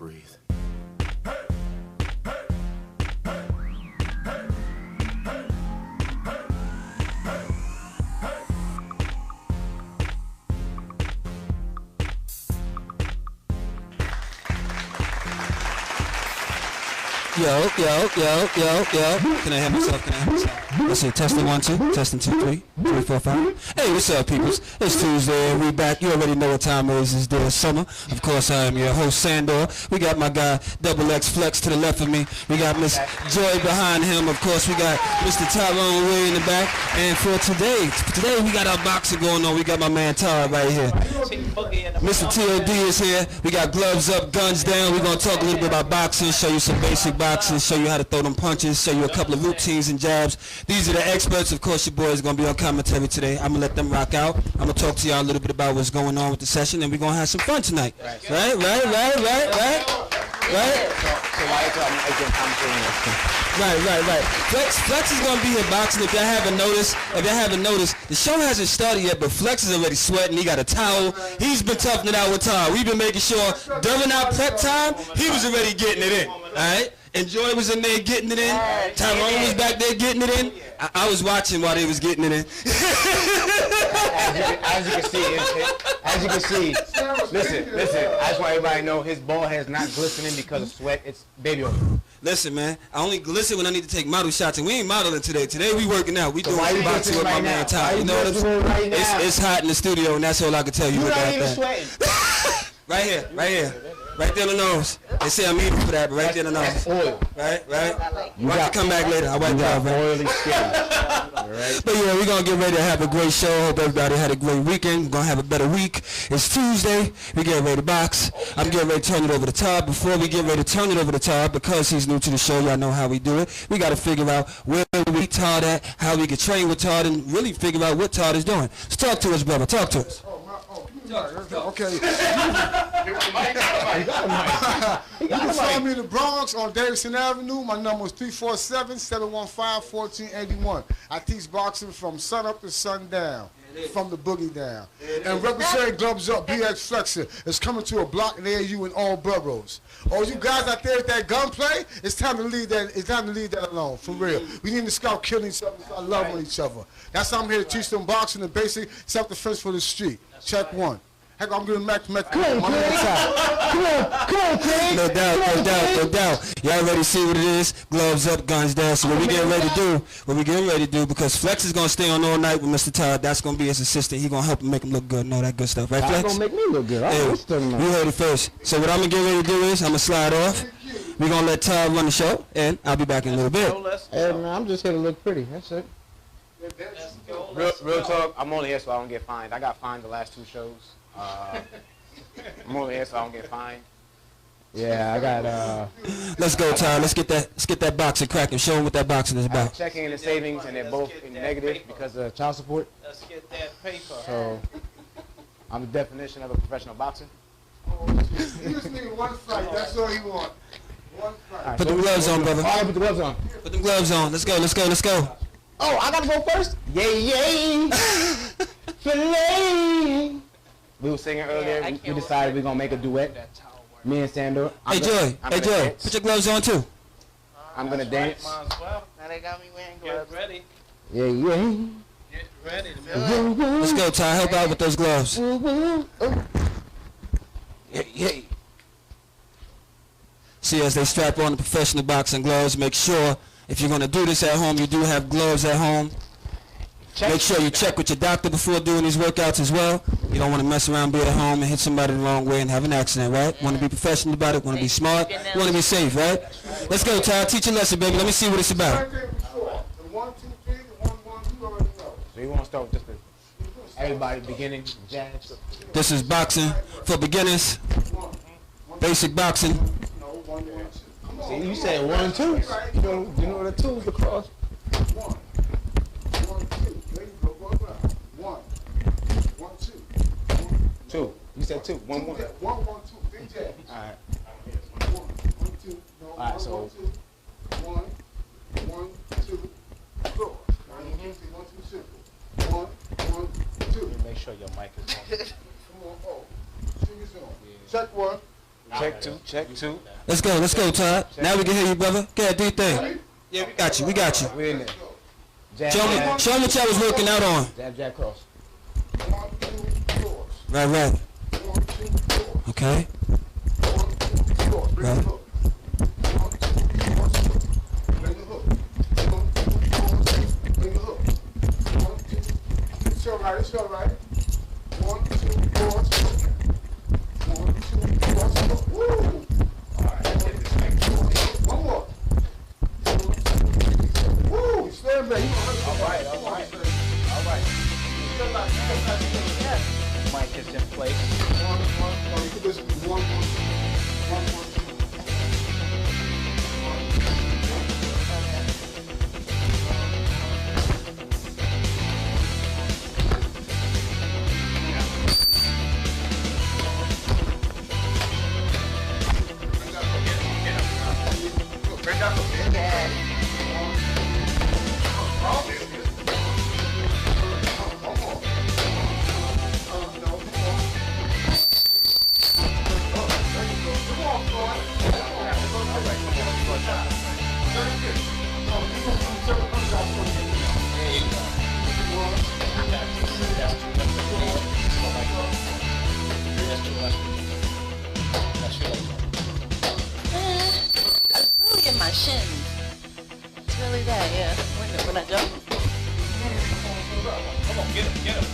breathe. Yo. Can I hear myself? Let's see, testing 1, 2, testing 2, 3, 3, 4, 5. Hey, what's up, peoples? It's Tuesday, we back. You already know what time it is. It's the summer. Of course, I am your host, Sandor. We got my guy, Double X Flex to the left of me. We got Miss Joy behind him. Of course, we got Mr. Tyrone Way in the back. And for today we got our boxing going on. We got my man Tara right here. Mr. TODD is here. We got gloves up, guns down. We're going to talk a little bit about boxing, show you some basic boxing, show you how to throw them punches, show you a couple of routines and jabs. These are the experts. Of course, your boy is going to be on commentary today. I'm going to let them rock out. I'm going to talk to y'all a little bit about what's going on with the session, and we're going to have some fun tonight. Right. So why you thought I'm making commentary? Right. Flex is gonna be here boxing. If y'all haven't noticed, the show hasn't started yet, but Flex is already sweating. He got a towel. He's been toughing it out with Tara. We've been making sure during our prep time, he was already getting it in. All right. And Joy was in there getting it in. Tyrone was back there getting it in. I was watching while they was getting it in. As you can see, listen, I just want everybody to know his ball head is not glistening because of sweat. It's baby oil. Listen, man, I only glisten when I need to take model shots, and we ain't modeling today. Today we working out. We doing boxing with my man Ty. You know what I'm saying? It's hot in the studio, and that's all I can tell you. You're not even sweating. Right here. Right there in the nose. They say I'm eating for that, but right there in the nose. That's oil. Right? Watch it come back later. I wipe it off, man. Oily skin. Right. But yeah, we're going to get ready to have a great show. Hope everybody had a great weekend. We're going to have a better week. It's Tuesday. We're getting ready to box. I'm getting ready to turn it over to Todd. Before we get ready to turn it over to Todd, because he's new to the show, y'all know how we do it. We got to figure out where we Todd at, how we can train with Todd, and really figure out what Todd is doing. So talk to us, brother. Talk to us. Okay. You can find me in the Bronx on Davidson Avenue. My number is 347-715-1481. I teach boxing from sun up to sundown, from the boogie down. And representing Gloves Up, BX Flexer is coming to a block near you in all boroughs. All you guys out there with that gunplay, it's time to leave that. It's time to leave that alone, for real. We need to stop killing each other, start loving each other. That's why I'm here to teach them boxing and basic self-defense for the street. Check one. Heck, I'm giving Mac. Come on, Craig. No doubt. Y'all ready to see what it is? Gloves up, guns down. So what we getting ready to do, because Flex is gonna stay on all night with Mr. Todd. That's gonna be his assistant. He gonna help him make him look good and all that good stuff, right, Flex? That's gonna make me look good. You heard it first. So what I'm gonna get ready to do is I'm gonna slide off. We're gonna let Todd run the show, and I'll be back in a little bit. Hey, man, I'm just here to look pretty. That's it. Real talk. I'm only here so I don't get fined. I got fined the last 2 shows. I'm only here so I don't get fined. Yeah, I got Let's go, Ty. Let's get that boxing cracking. Show them what that boxing is about. Checking in the savings, and they're both in negative because of child support. Let's get that paper. So I'm the definition of a professional boxer. He just need one fight. That's all he wants. One fight. Right, Put them gloves on, brother. All right, put the gloves on. Put them gloves on. Let's go. Oh, I gotta go first? Yay. Filet. We were singing earlier. We decided we're gonna make a duet. Me and Sandor. Hey Joy, put your gloves on too. I'm gonna dance. Now they got me wearing gloves. Get ready. Yeah. Get ready. Let's go, Ty. Help out with those gloves. Yeah. See, as they strap on the professional boxing gloves, make sure if you're gonna do this at home, you do have gloves at home. Make sure you check with your doctor before doing these workouts as well. You don't want to mess around, be at home, and hit somebody the wrong way and have an accident, right? Want to be professional about it, want to be smart, want to be safe, right? Let's go, Ty. Teach a lesson, baby. Let me see what it's about. The 1, 2, 3, the 1, 1, you already know. So you want to start with just everybody beginning, jabs? This is boxing for beginners. Basic boxing. No, 1, 1, 2. See, you said 1, 2. You know the 2 is the cross. 1, 1, 2. There you go. Go around. 1, 1, 2. 2. You said 2. 1, 1. 1, 1, 2. Big jab. All right. 1, 1, 2. No, All right, 1, so 1, 2. 1, 1, 2. Go. 1, 2, simple. 1, 1, 2. Make sure your mic is on. Come on. Oh. Sing his on. Check 1. I Check two. Let's go, Todd. Now we can hear you, brother. Go ahead, do your thing. Yeah, we got you. We're in there. Jab, Show them what y'all was working out on. Jab, cross. Right. Okay. Right. It's all right. 1, 2, 4. 1, 2, 4. Woo! All right. One more. Woo! Stand back. All right. Mic is in place. No, you can listen to one. My shins. It's really that, yeah. When I jump. Come on, get him.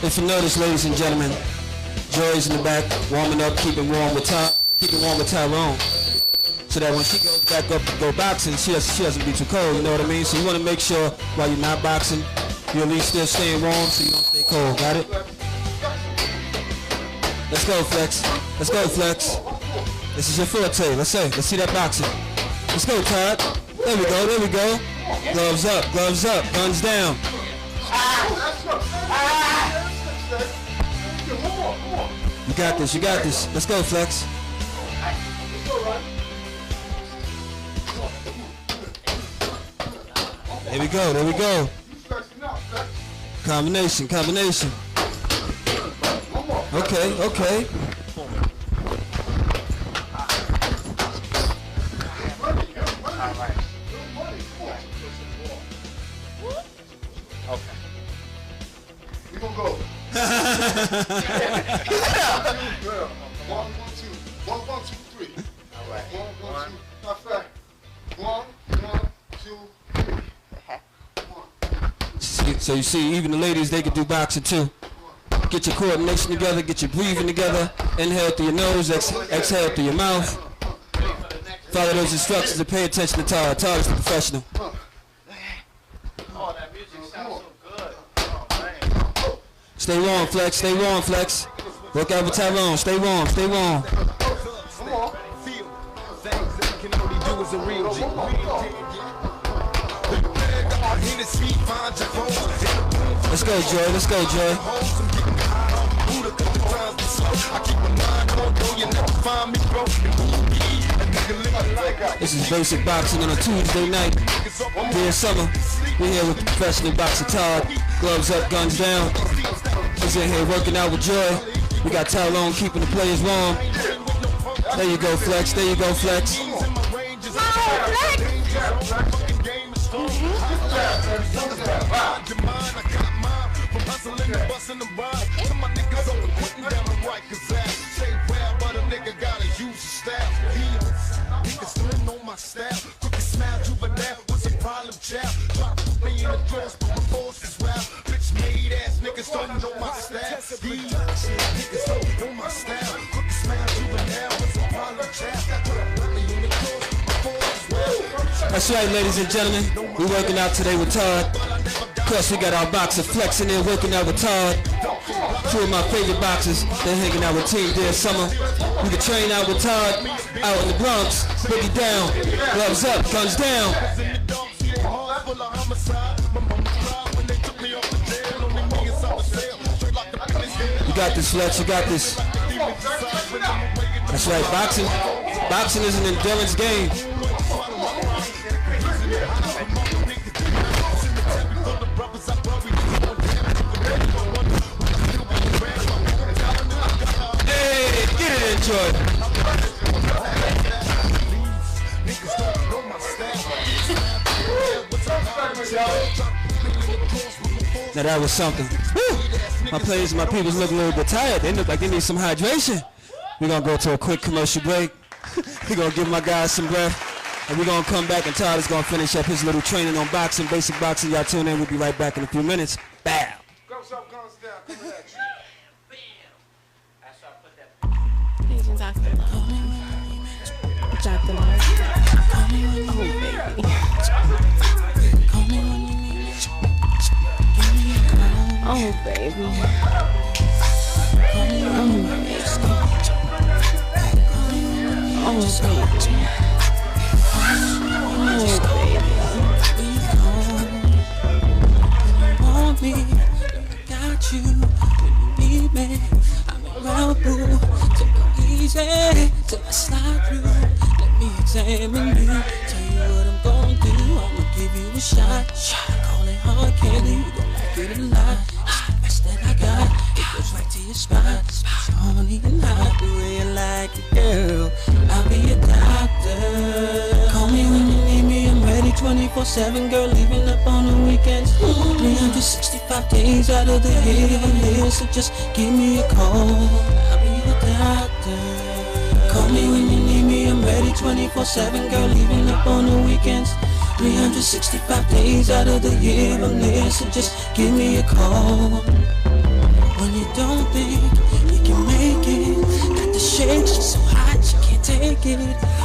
If you notice, ladies and gentlemen, Joy's in the back, warming up, keeping warm with Tyrone, so that when she goes back up to go boxing, she doesn't be too cold. You know what I mean? So you want to make sure while you're not boxing, you're at least still staying warm, so you don't stay cold. Got it? Let's go, Flex. This is your forte. Let's see that boxing. Let's go, Todd. There we go. Gloves up, guns down. You got this. Let's go, Flex. There we go. Combination. Okay. All right. Okay. We gonna go. 1, 2, 3. All right. 1, 2. Not fast. 1, 2, 3. So you see, even the ladies, they can do boxing too. Get your coordination together, get your breathing together. Inhale through your nose, exhale through your mouth. Follow those instructions and pay attention to Todd. Todd is the professional. Oh, that music sounds so good. Oh, man. Stay warm, Flex. Work out with Tyrone. Stay warm. Let's go, Joy. This is basic boxing on a Tuesday night. Dear summer, we're here with professional boxer Todd. Gloves up, guns down. He's in here working out with Joy. We got Tyrone keeping the players warm. There you go, Flex. That's right, ladies and gentlemen. We're working out today with Todd. Of course, we got our boxer Flex in there working out with Todd. Two of my favorite boxers. They're hanging out with Team Dear Summer. We can train out with Todd out in the Bronx. Boogie down, gloves up, guns down. You got this, Flex. That's right, boxing is an endurance game. Now that was something. Woo! My players, my peoples look a little bit tired. They look like they need some hydration. We're gonna go to a quick commercial break. We're gonna give my guys some breath. And we're gonna come back and Todd is gonna finish up his little training on boxing, basic boxing. Y'all tune in, we'll be right back in a few minutes. Bam! Goes up, goes down, coming at you. Please don't talk to me. Drop the mic. Oh, baby. Oh, baby. Want me, I got you. When you need me, I'm around, boo. Take it easy till I slide through. Let me examine you. Tell you what I'm gonna do. I'ma give you a shot. Call it hard candy. You gon' like it a lot. It's the best that I got. It goes right to your spot. Spots you horny and hot. The way you like it, girl. I'll be your doctor. Call me when you need me. I'm ready 24/7, girl. Leaving up on the weekends. 365 days out of the year. So just give me a call. I'll be your doctor. Call me when you need me. I'm ready 24/7, girl. Leaving up on the weekends. 365 days out of the year I'm there, so just give me a call. When you don't think you can make it, got the shakes, so hot you can't take it.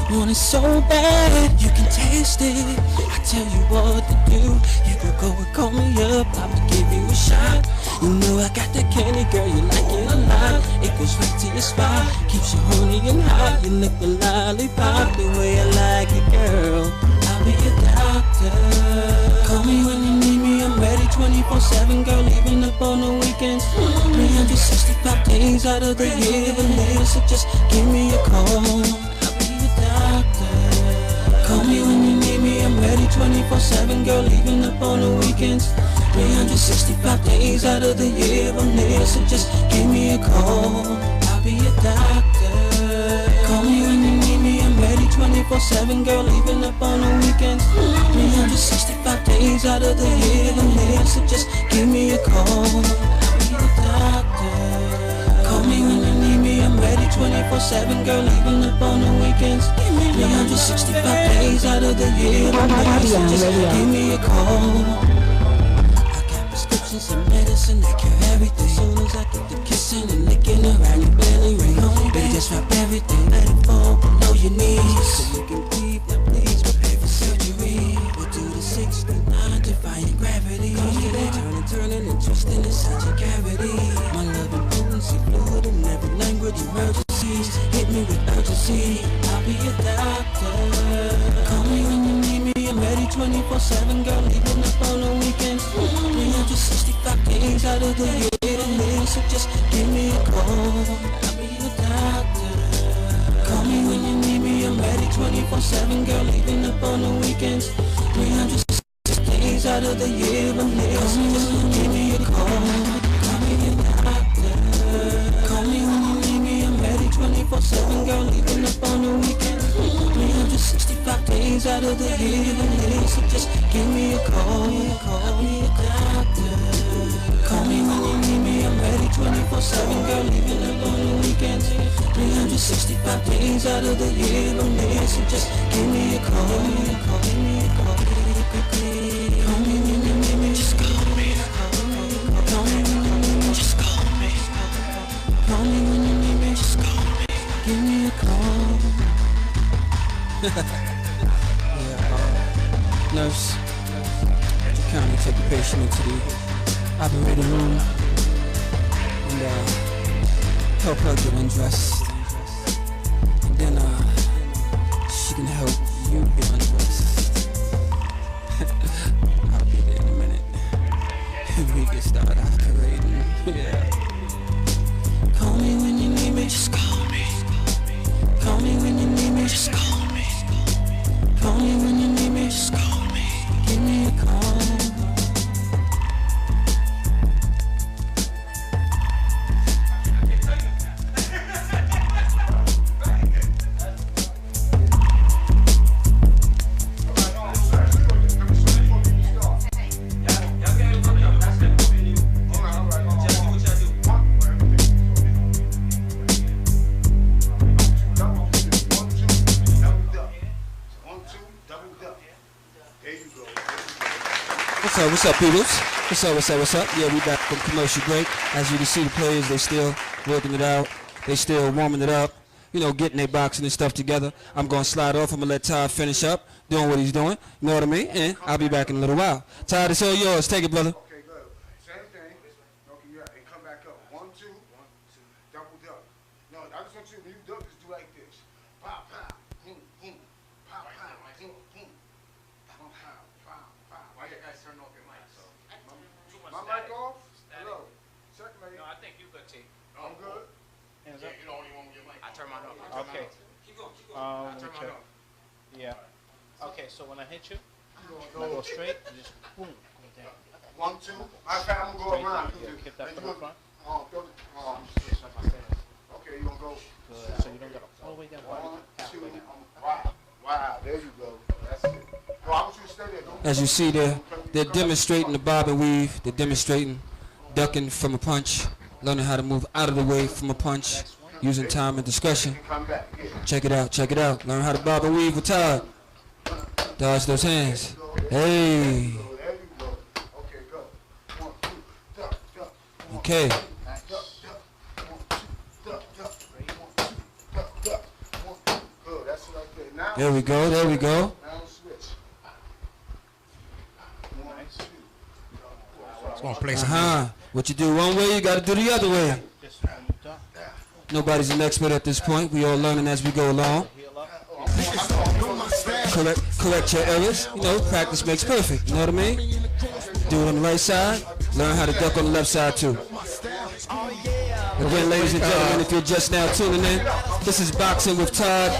Want it so bad, you can taste it. I tell you what to do, you can go and call me up, I'ma give you a shot. You know I got that candy, girl, you like it a lot. It goes right to your spot, keeps you horny and hot. You lick the lollipop the way I like it, girl. I'll be your doctor. Call me when you need me, I'm ready 24/7, girl, leaving up on the weekends. 365 days out of the year, so just give me a call. I'll be your doctor. Call me when you need me, I'm ready 24/7, girl, leaving up on the weekends. 365 days out of the year, so just give me a call. I'll be your doctor. Call me when you need me, I'm ready 24/7, girl, leaving up on the weekends. 365 days out of the year, so just give me a call. I'll be your doctor. Call me when you need me, I'm ready 24/7, girl, leaving up on the weekends. 365 days out of the year, so just give me a call. Prescriptions and medicine that cure everything. As soon as I get the kissing and licking around your belly ring, baby, just wrap everything, let it fall below your knees, so you can breathe. Now please prepare for surgery. We'll do the 69, defying gravity. Turning and twisting inside your cavity. My love and potency, fluid in every language. Emergencies hit me with urgency. I'll be your doctor. Call me when you need me. I'm ready 24/7, girl, leaving up on the weekends. 365 days out of the year, so just give me a call. I'll be your doctor. Call me when you need me, I'm ready 24/7, girl, leaving up on the weekends. 366 days out of the year, so just give me a call. Call me your doctor. Call me when you need me, I'm ready 24/7, girl, leaving up on the weekends. 365 days out of the year, so just give me a call. Call me a doctor. Call me when you need me, I'm ready 24/7, girl, leaving up on the weekends. 365 days out of the year, so just give me a call. Give me a call. Call me when you need me, just call me. Call me when you need me, just call me. Call me when you need me, just call me. Give me a call. Nurse, you kindly take the patient into the operating room and help her get undressed, and then she can help you get undressed. I'll be there in a minute. We can start operating. Yeah. Call me when you need me, just call me. Call me when you need me, just call me. Call me when you need me, just call me. Give me a call. What's up, peoples? What's up, what's up, what's up? Yeah, we back from commercial break. As you can see, the players, they still working it out. They still warming it up. You know, getting their boxing and stuff together. I'm going to slide off. I'm going to let Todd finish up, doing what he's doing. You know what I mean? And I'll be back in a little while. Todd, it's all yours. Take it, brother. Okay, good. Same thing. Okay, yeah, and come back up. 1, 2, 1, 2. Double duck. No, I just want you, when you duck, just do like this. Pow, pow, boom, boom. Pow, pow, boom, boom. Pow, pow, pow, pow. Why you guys turn off your mic? So too much My static. mic off? Static. Hello. Checkmate. No, I think you could take. I'm good. Hands Yeah, up. you're the only one with your mic. I turn mine off. Okay. Okay. Keep going, keep I Let turn me mine check. off. Yeah. Okay, so when I hit you, You I gonna go go straight, you just boom, go down. 1, 2. I'm gonna go Straight around. down. Yeah, keep that And from you the front. throw it. Switch like my stance. Okay, you gonna go. Good. So you don't go all the way down. 1, 2. Halfway down. Wow. Wow. There you go. That's it. Well, I want you to stay there. Don't As you see there, they're demonstrating the bob and weave. They're demonstrating ducking from a punch, learning how to move out of the way from a punch, using time and discretion. come back. Yeah. Check it out, check it out. Learn how to bob and weave with Todd. Dodge those hands. Hey. There you go. Okay, go. 1, 2. Duck, duck. Okay. Duck, duck. 1, 2. Duck, duck. 1, 2. Duck, duck. 1, 2. Good. That's it right there. Now. There we go, there we go. Now switch. 1, 2. It's gonna play some. Uh-huh. What you do one way, you gotta do the other way. Just when you duck, Nobody's an expert at this point. We all learning as we go along. heel up. Correct your errors. You know, practice makes perfect. You know what I mean? Do it on the right side. Learn how to duck on the left side too. Again, ladies and gentlemen, if you're just now tuning in, this is Boxing with Todd.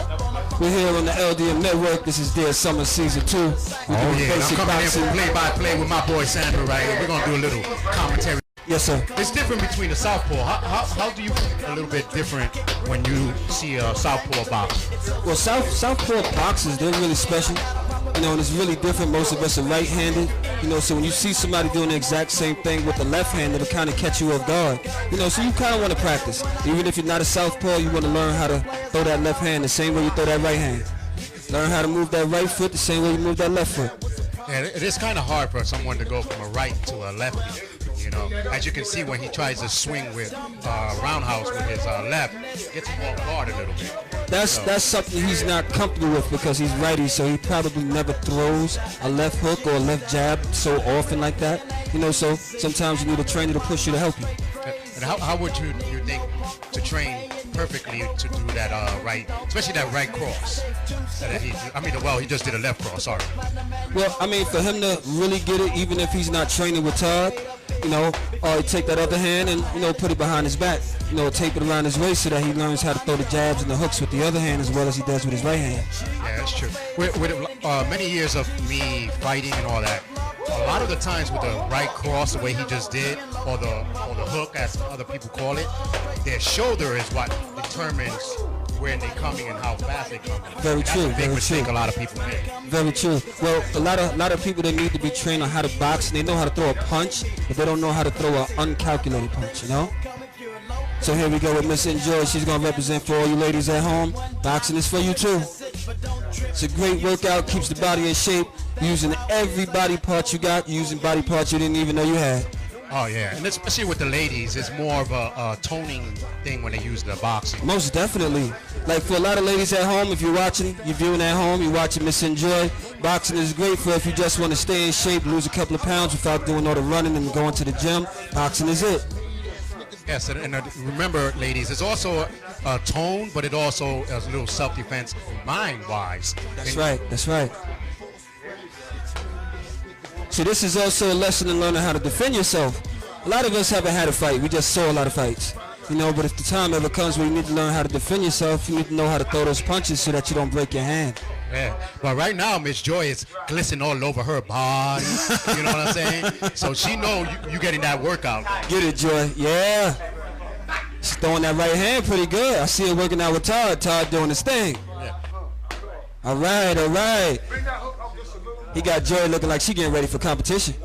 We're here on the LDMNetwork. This is Dear Summer Season 2. We're Oh doing yeah, I'm basic coming in boxing. for play-by-play with my boy Sandor right here. We're gonna do a little commentary. Yes, sir. It's different between the southpaw. How do you a little bit different when you see a southpaw box? Well, Southpaw boxers, they're really special. You know, and it's really different. Most of us are right-handed. You know, so when you see somebody doing the exact same thing with the left hand, it'll kind of catch you off guard. You know, so you kind of want to practice. Even if you're not a southpaw, you want to learn how to throw that left hand the same way you throw that right hand. Learn how to move that right foot the same way you move that left foot. And it is kind of hard for someone to go from a right to a lefty. You know, as you can see when he tries to swing with roundhouse with his left, gets him off guard a little bit. That's something he's not comfortable with because he's righty, so he probably never throws a left hook or a left jab so often like that. You know, so sometimes you need a trainer to push you to help you. And how would you think to train perfectly to do that right, especially that right cross? He just did a left cross. Sorry. Well, I mean, for him to really get it, even if he's not training with Todd, you know, or take that other hand and, you know, put it behind his back, you know, tape it around his waist so that he learns how to throw the jabs and the hooks with the other hand as well as he does with his right hand. Yeah, that's true. With many years of me fighting and all that, a lot of the times with the right cross, the way he just did, or the hook, as other people call it, their shoulder is what determines when they're coming and how fast they're coming. Very That's true, a big very mistake true. a lot of people make. Very true. Well, a lot of people that need to be trained on how to box, and they know how to throw a punch, but they don't know how to throw an uncalculated punch, you know? So here we go with Miss Enjoy. She's going to represent for all you ladies at home. Boxing is for you too. It's a great workout, keeps the body in shape. You're using every body part you got. You're using body parts you didn't even know you had. Oh yeah, and especially with the ladies, it's more of a toning thing when they use the boxing. Most definitely. Like for a lot of ladies at home, if you're watching, you're viewing at home, you're watching Miss Enjoy, boxing is great for if you just want to stay in shape, lose a couple of pounds without doing all the running and going to the gym. Boxing is it. Yes, and remember, ladies, it's also a tone, but it also is a little self-defense mind-wise. That's right, that's right. So this is also a lesson in learning how to defend yourself. A lot of us haven't had a fight. We just saw a lot of fights. You know, but if the time ever comes where you need to learn how to defend yourself, you need to know how to throw those punches so that you don't break your hand. Yeah, but right now, Miss Joy is glistening all over her body. You know what I'm saying? So she know you getting that workout. Get it, Joy. Yeah. She's throwing that right hand pretty good. I see her working out with Todd. Todd doing his thing. Yeah. All right, all right. Bring that hook up just a little. He got Joy looking like she getting ready for competition.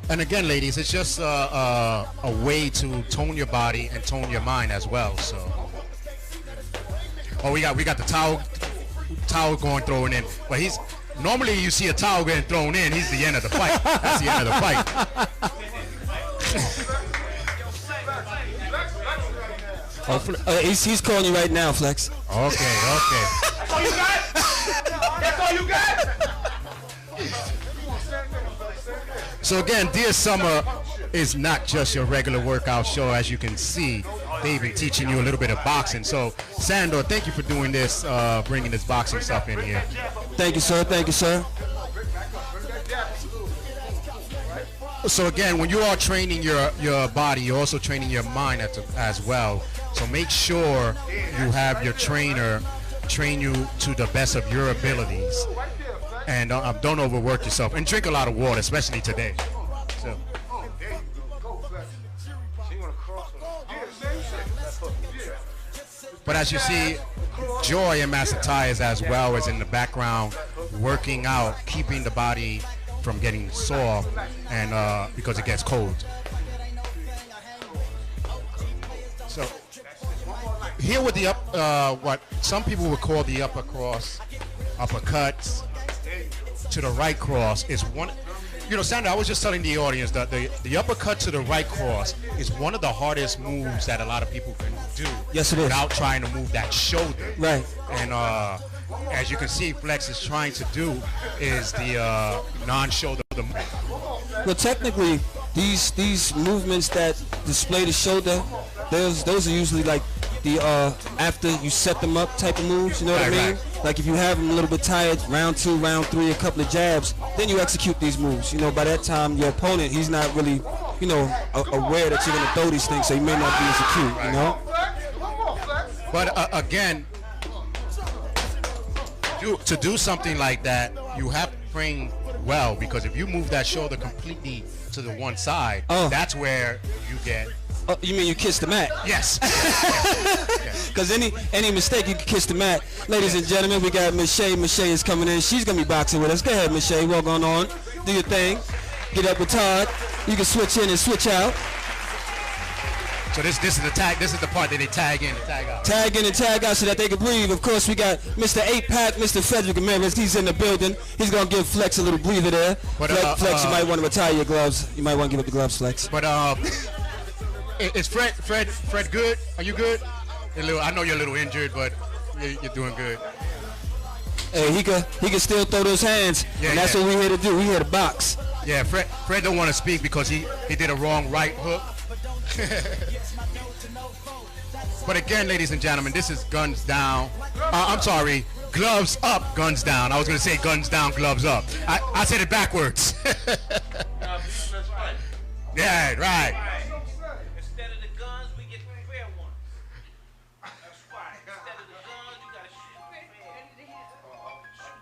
And again, ladies, it's just a way to tone your body and tone your mind as well. So, oh, we got the towel towel going thrown in. But he's normally you see a towel getting thrown in. He's the end of the fight. That's the end of the fight. He's calling you right now, Flex. Okay. That's all you got? That's all you got? So again, Dear Summer is not just your regular workout show. As you can see, they've been teaching you a little bit of boxing. So Sandor, thank you for doing this, bringing this boxing stuff in here. Thank you, sir. Thank you, sir. So again, when you are training your body, you're also training your mind as well. So make sure you have your trainer train you to the best of your abilities. And don't overwork yourself. And drink a lot of water, especially today. So. But as you see, Joy and Master Ty is as well as in the background, working out, keeping the body from getting sore, and because it gets cold. So here with the what some people would call the upper cross, uppercuts to the right cross is one. You know, Sandor, I was just telling the audience that the uppercut to the right cross is one of the hardest moves that a lot of people can do. Yes, it is. Without trying to move that shoulder. Right. And as you can see, Flex is trying to do is the non-shoulder move. Well, technically, these movements that display the shoulder, those are usually like the after you set them up type of moves. You know what I mean? Right. Like if you have them a little bit tired, round 2, round 3, a couple of jabs, then you execute these moves. You know, by that time your opponent, he's not really, you know, aware that you're gonna throw these things, so he may not be as acute. You know. But again, to do something like that, you have to train well, because if you move that shoulder completely to the one side, that's where you get. You mean you kiss the mat? Yes. Because any mistake, you can kiss the mat. Ladies and gentlemen, we got Miss Shay. Miss Shay is coming in. She's going to be boxing with us. Go ahead, Miss Shay. Walk on. Do your thing. Get up with Todd. You can switch in and switch out. So this is the tag. This is the part that they tag in and tag out. Tag in and tag out so that they can breathe. Of course, we got Mr. 8-Pack, Mr. Frederick Ramirez. He's in the building. He's going to give Flex a little breather there. But, Flex, you might want to retire your gloves. You might want to give up the gloves, Flex. But is Fred good? Are you good? I know you're a little injured, but you're doing good. Hey, he can still throw those hands, and that's what we're here to do. We're here to box. Yeah, Fred don't want to speak because he did a wrong right hook. But again, ladies and gentlemen, this is guns down. I'm sorry, gloves up, guns down. I was going to say guns down, gloves up. I said it backwards. Yeah, right. Instead of the guns, we get the fair one. That's right. Instead of the guns, you gotta shoot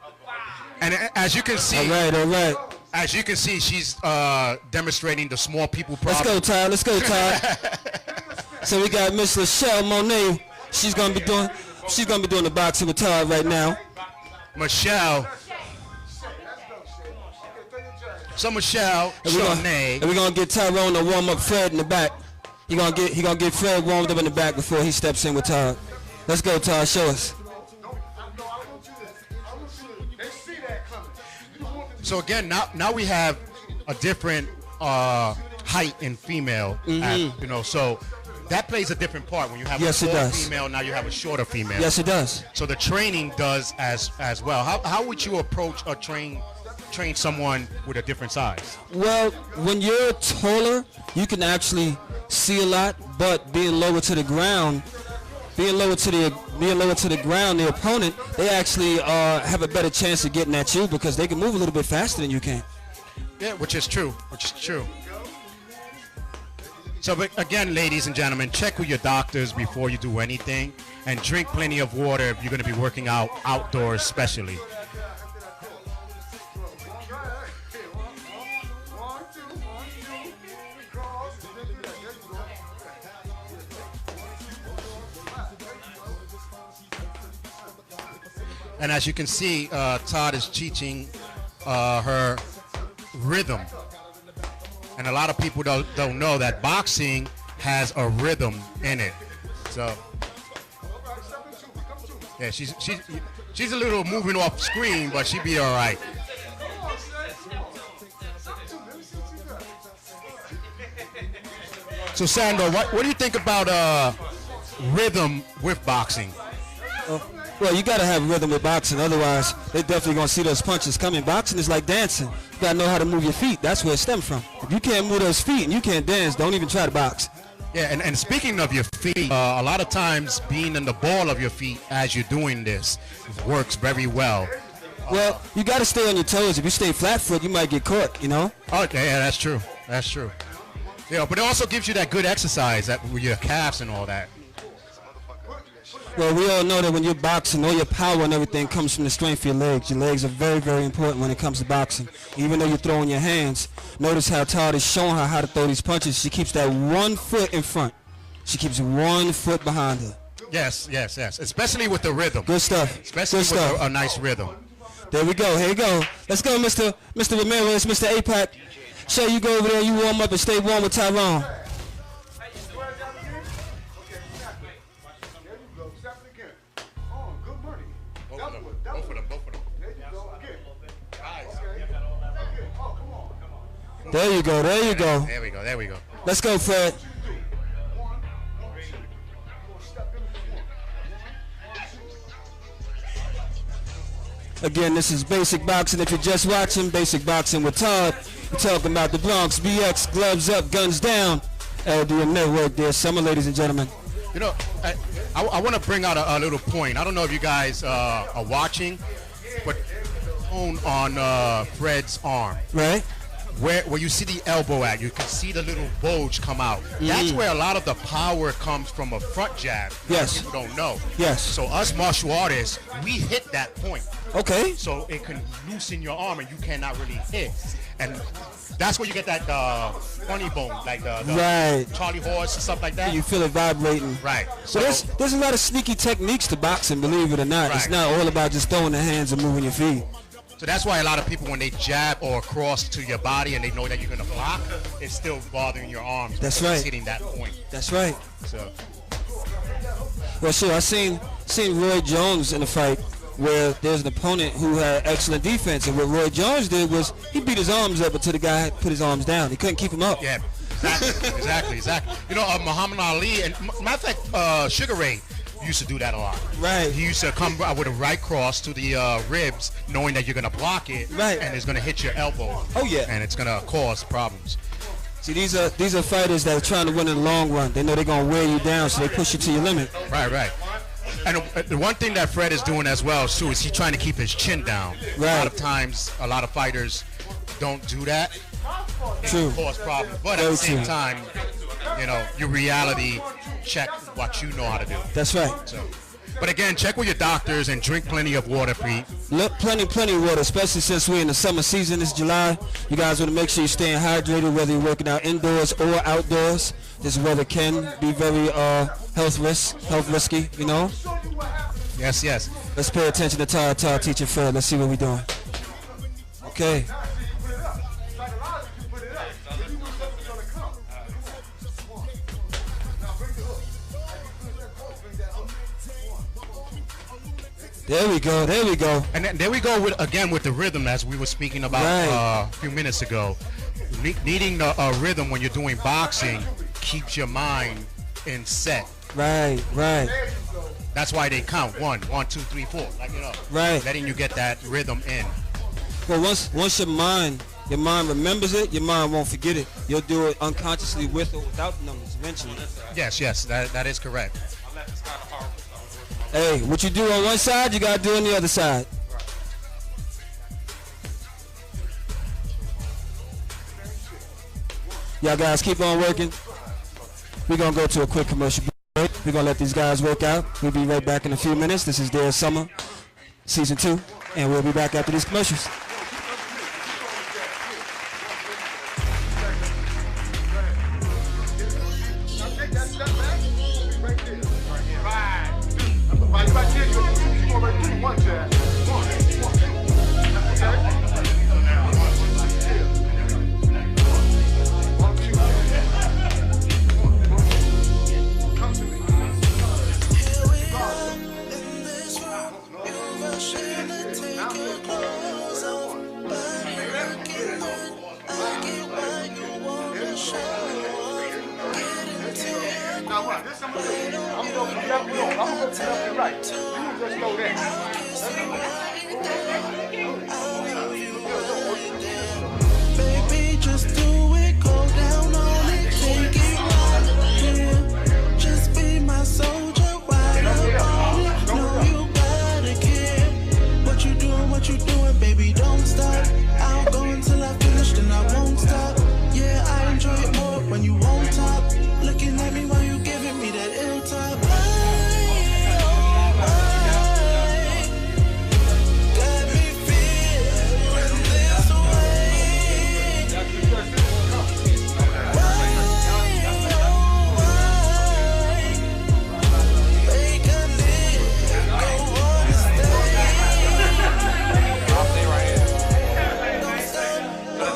the fire. And as you can see, all right. As you can see, she's demonstrating the small people problem. Let's go, Todd. So we got Miss Lachelle Monet. She's gonna be doing the boxing with Todd right now. Michelle. So Michelle, and we're gonna get Tyrone to warm up Fred in the back. He gonna get Fred warmed up in the back before he steps in with Todd. Let's go, Todd. Show us. So again, now we have a different height in female. You know, so that plays a different part when you have a tall female. Now you have a shorter female. Yes, it does. So the training does as well. How would you approach or train someone with a different size? Well, when you're taller, you can actually see a lot, but being lower to the ground, the opponent, they actually have a better chance of getting at you because they can move a little bit faster than you can. Yeah, which is true. So but again, ladies and gentlemen, check with your doctors before you do anything, and drink plenty of water if you're going to be working out outdoors, especially. And as you can see, Todd is teaching her rhythm. And a lot of people don't know that boxing has a rhythm in it. So, yeah, She's a little moving off screen, but she'd be all right. So Sandor, what do you think about rhythm with boxing? Well, you gotta have rhythm with boxing, otherwise they're definitely gonna see those punches coming. Boxing is like dancing. You gotta know how to move your feet. That's where it stems from. If you can't move those feet and you can't dance, don't even try to box. Yeah, and speaking of your feet, a lot of times being in the ball of your feet as you're doing this works very well. Well, you gotta stay on your toes. If you stay flat foot, you might get caught, you know? Okay, yeah, that's true. That's true. Yeah, but it also gives you that good exercise with your calves and all that. Well, we all know that when you're boxing, all your power and everything comes from the strength of your legs. Your legs are very, very important when it comes to boxing. Even though you're throwing your hands, notice how TODD is showing her how to throw these punches. She keeps that 1 foot in front. She keeps 1 foot behind her. Yes, yes, yes. Especially with the rhythm. Good stuff. Especially Good with stuff. a nice rhythm. There we go. Here you go. Let's go, Mr. Ramirez, Mr. APAC. Shay, you go over there. You warm up and stay warm with Tyrone. There you go, there you go. There we go, there we go. Let's go, Fred. Again, this is Basic Boxing. If you're just watching, Basic Boxing with Todd. We're talking about the Bronx, BX, gloves up, guns down. LDMNetwork there, summer, ladies and gentlemen. You know, I want to bring out a little point. I don't know if you guys are watching, but on Fred's arm. Right. Where you see the elbow at, you can see the little bulge come out. That's where a lot of the power comes from a front jab. Yes. People don't know. Yes. So us martial artists, we hit that point. Okay. So it can loosen your arm and you cannot really hit. And that's where you get that funny bone, like the right. Charlie horse and stuff like that. You feel it vibrating. Right. So there's a lot of sneaky techniques to boxing, believe it or not. Right. It's not all about just throwing the hands and moving your feet. So that's why a lot of people, when they jab or cross to your body and they know that you're going to block, it's still bothering your arms. That's because right. It's hitting that point. That's right. So. Well, sure. I seen Roy Jones in a fight where there's an opponent who had excellent defense, and what Roy Jones did was he beat his arms up until the guy put his arms down. He couldn't keep him up. Yeah, exactly. You know, Muhammad Ali, and matter of fact, Sugar Ray used to do that a lot. Right. He used to come with a right cross to the ribs, knowing that you're going to block it, right, and it's going to hit your elbow. Oh yeah. And it's going to cause problems. See, these are fighters that are trying to win in the long run. They know they're going to wear you down, so they push you to your limit. Right. And the one thing that Fred is doing as well, too, is he's trying to keep his chin down. Right. A lot of times, a lot of fighters don't do that. True. It cause problems. But at the same time, you know, your reality check what you know how to do. That's right. So, but again, check with your doctors and drink plenty of water, Pete. Look, plenty of water, especially since we're in the summer season. It's July. You guys want to make sure you're staying hydrated, whether you're working out indoors or outdoors. This weather can be very health risky, you know. Yes. Let's pay attention to Todd teaching Fred. Let's see what we're doing. Okay. There we go. And then there we go with the rhythm, as we were speaking about a few minutes ago. Needing a rhythm when you're doing boxing keeps your mind in set. Right. That's why they count 1, 2, 3, 4. Like, you know, right. Letting you get that rhythm in. Well, once your mind remembers it, your mind won't forget it. You'll do it unconsciously with or without the numbers eventually. Yes, that is correct. Hey, what you do on one side, you gotta do on the other side. Y'all guys keep on working. We're gonna go to a quick commercial break. We're gonna let these guys work out. We'll be right back in a few minutes. This is Dare Summer, Season 2, and we'll be back after these commercials. I'm gonna go to the left and right. You just go there. Baby, just do it, go down on it, take it right here. Just be my soldier, right up on it. No, you gotta care. What you doing, baby, don't stop. I'll go until I finish, then I won't stop. Yeah, I enjoy it more when you won't top. Looking at me while you giving me that ill top. Got me feeling this way. Make a nigga wanna stay. I'll stay right here. Don't stop, don't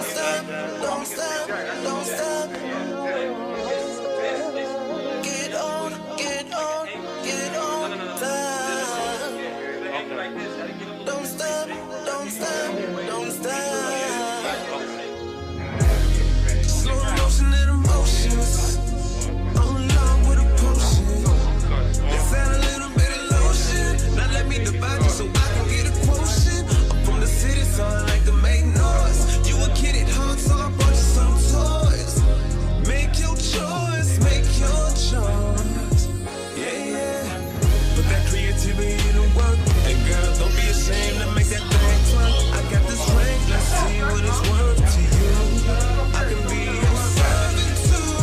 stop, don't stop, don't stop, don't stop. Get on, get on, get on time. Don't stop, don't stop, don't stop. Slow motion and emotions. I'm in love with a potion. Let's add a little bit of lotion. Now let me divide you so I can get a quotient. I'm from the city, so I like to make noise. You a kid at heart, so I bought you some toys. Make your choice, make your choice. Yeah, yeah. Put that creativity to work. And girl, don't be ashamed to make that thing twerk. I got this ring, let's see what it's worth to you. I can be your servant too.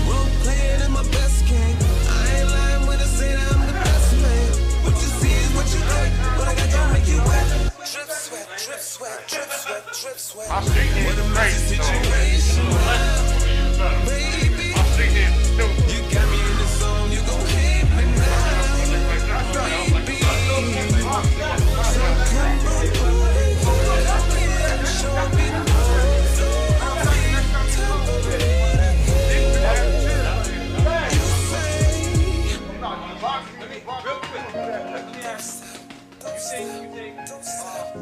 Role playing in my best game. I ain't lying when I say that I'm the best man. What you see is what you get. What I got don't make you wet. Drip sweat, drip sweat, drip sweat, drip sweat. I'll stay here. What a messy situation. Baby, you got me in the zone. You gon' hate me now. Baby, so come on, show me the moves. Tell me what you say. Don't stop.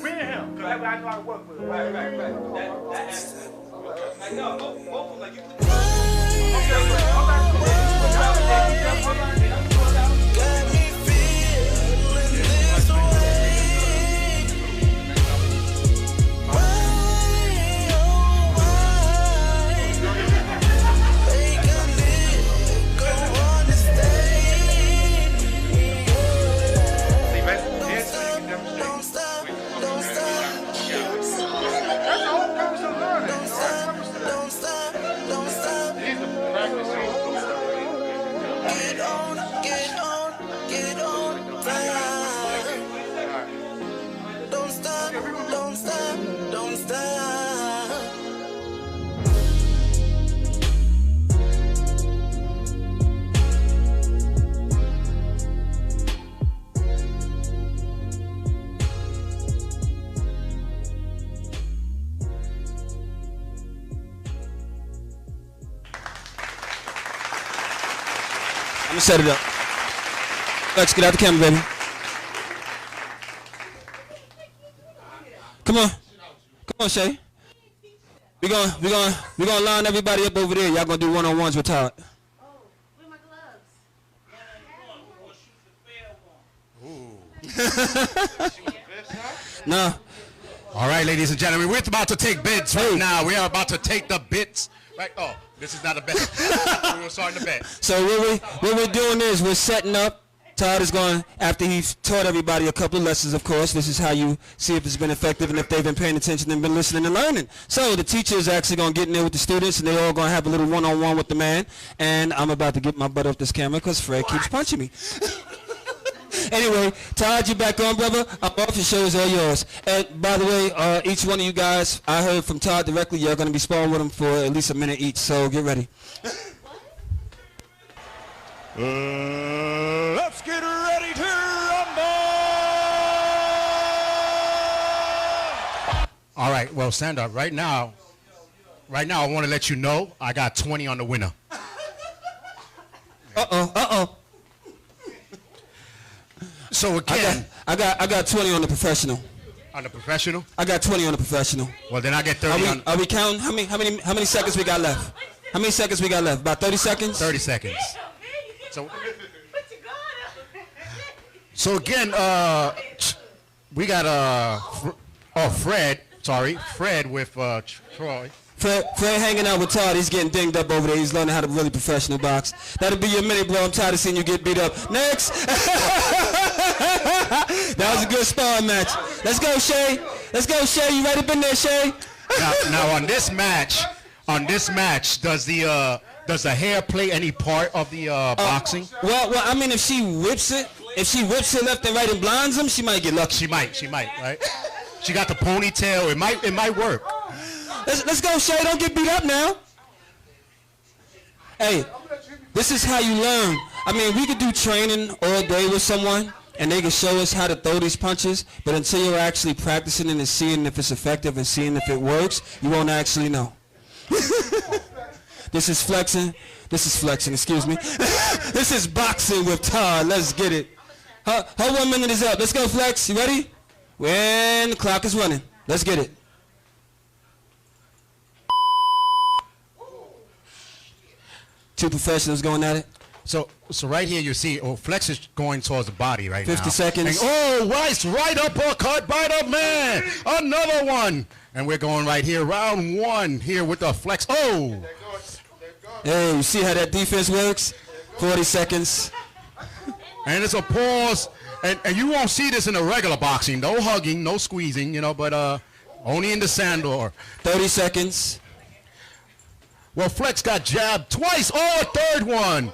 Me and him. That's what I know how to work with. Right. Got me feeling this way. Why, oh why? Make a nigga wanna stay. Don't stop, don't stop. That's the whole purpose of learning. Don't stop, don't stop, don't stop. Get on, get on, get on time. Don't stop, don't stop, don't stop. I'm gonna set it up. Let's get out the camera, baby. Come on, Shay. We're gonna line everybody up over there. Y'all gonna do one-on-ones with Todd. Where my gloves? No. All right, ladies and gentlemen, we're about to take bids right now. We are about to take the bids. Right? Oh, this is not a bet. We were starting to bet. So what we're doing is we're setting up. Todd is going, after he's taught everybody a couple of lessons, of course, this is how you see if it's been effective and if they've been paying attention and been listening and learning. So the teacher is actually going to get in there with the students, and they're all going to have a little one-on-one with the man. And I'm about to get my butt off this camera because Fred keeps punching me. Anyway, Todd, you back on, brother. I'm off. The show is all yours. And by the way, each one of you guys, I heard from Todd directly, you're going to be sparring with him for at least a minute each. So get ready. Let's get ready to rumble! All right, well, Sandor, right now, I want to let you know I got 20 on the winner. Uh-oh. So again, I got 20 on the professional. On the professional? I got 20 on the professional. Well, then I get 30 Are we counting? How many seconds we got left? How many seconds we got left? About 30 seconds? 30 seconds. So again, we got Fred with Troy. Fred hanging out with Todd. He's getting dinged up over there. He's learning how to really professional box. That'll be your minute, bro. I'm tired of seeing you get beat up. Next. That was a good sparring match. Let's go, Shay. Let's go, Shay. You right up in there, Shay? Now on this match, does the hair play any part of the boxing? Well, I mean, if she whips it left and right and blinds him, she might get lucky. She might, right? She got the ponytail. It might work. Let's go, Shay. Don't get beat up now. Hey, this is how you learn. I mean, we could do training all day with someone, and they can show us how to throw these punches, but until you're actually practicing it and seeing if it's effective and seeing if it works, you won't actually know. This is flexing, excuse me. This is boxing with Todd. Let's get it. Her 1 minute is up. Let's go, Flex. You ready? When the clock is running. Let's get it. Two professionals going at it. So right here you see, Flex is going towards the body right 50 now. seconds. And, right uppercut by the man. Another one. And we're going right here, round one here with the Flex. Oh. Hey, you see how that defense works? 40 seconds. And it's a pause. And you won't see this in the regular boxing. No hugging, no squeezing, but only in the Sandor. 30 seconds. Well, Flex got jabbed twice. Oh, a third one.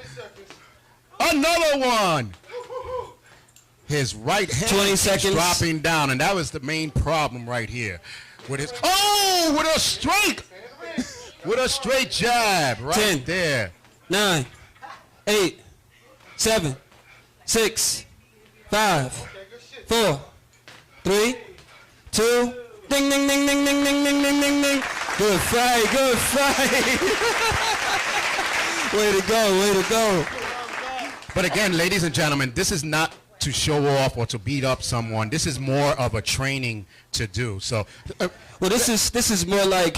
Another one. His right hand 20 seconds. dropping down, and that was the main problem right here. With a straight jab right 10, there. 9, 8, 7, 6, 5, 4, 3, 2. Ding, ding, ding, ding, ding, ding, ding, ding, ding, ding. Good fight, good fight. Way to go. But again, ladies and gentlemen, this is not to show off or to beat up someone. This is more of a training to do. So, well, this is more like,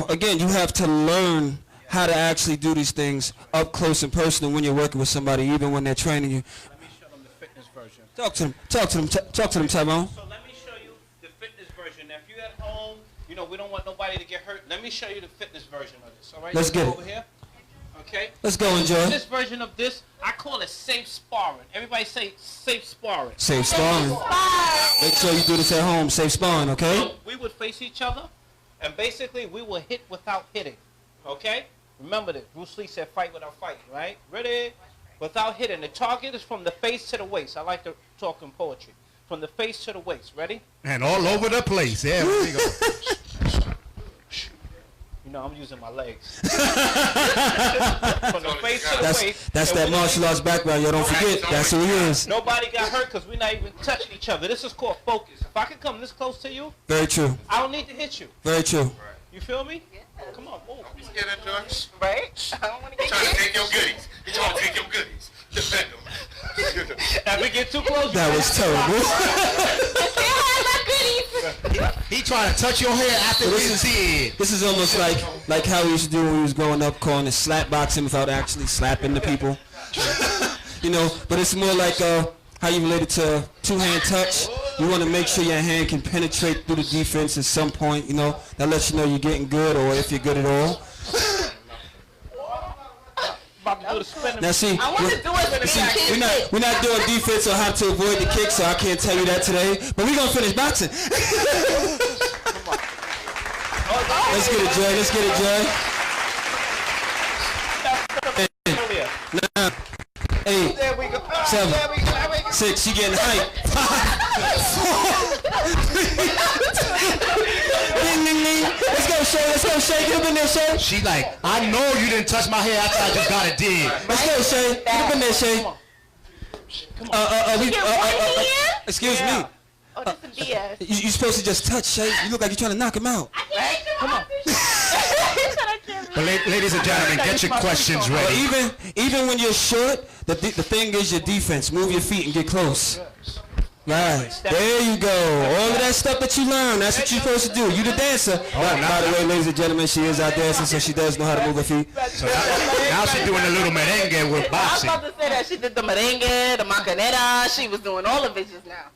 again, you have to learn how to actually do these things up close and personal when you're working with somebody, even when they're training you. Let me show them the fitness version. Talk to them, Tyrone. So let me show you the fitness version. Now, if you're at home, we don't want nobody to get hurt. Let me show you the fitness version of this. All right? Let's get it. Over here. Okay. Let's go, enjoy. This version of this, I call it safe sparring. Everybody say safe sparring. Safe sparring. Make sure you do this at home. Safe sparring, okay? So we would face each other, and basically we will hit without hitting. Okay? Remember this. Bruce Lee said fight without fighting, right? Ready? Without hitting. The target is from the face to the waist. I like to talk in poetry. From the face to the waist. Ready? And all over the place. Yeah, there we go. I'm using my legs. From the face to the waist. That's that martial arts background. Y'all don't forget. That's who he is. Nobody got hurt because we're not even touching each other. This is called focus. If I can come this close to you, very true. I don't need to hit you. Very true. You feel me? Come on, move. Get into it. Right? I don't want to get Trying to take your goodies. He trying to take your goodies. Defend them. If we get too close, that was terrible. He trying to touch your hair after this is almost like how we used to do when we was growing up, calling it slap boxing without actually slapping the people. But it's more like how you relate it to two-hand touch. You want to make sure your hand can penetrate through the defense at some point. That lets you know you're getting good, or if you're good at all. Now see, we're not doing defense or how to avoid the kick, so I can't tell you that today. But we're gonna finish boxing. Let's get it, Joy. Let's get it, Joy. 9, 8, 7, 6. She getting hype. 5, 4. Ding, ding, ding. Let's go, Shay. Let's go, Shay. Get up in there, Shay. She like, I know you didn't touch my hair after I just got a dig. Let's go, Shay. Get up in there, Shay. Excuse me. Oh, this is BS. You're supposed to just touch, Shay. You look like you're trying to knock him out. Come on. But ladies and gentlemen, get your questions But ready. even when you're short, the thing is your defense. Move your feet and get close. Right. There you go. All of that stuff that you learn, that's what you're supposed to do. You the dancer. By the way, ladies and gentlemen, she is our dancer, so she does know how to move her feet. So now she's doing a little merengue with I was boxing. about to say that. She did the merengue, the macanera. She was doing all of it just now.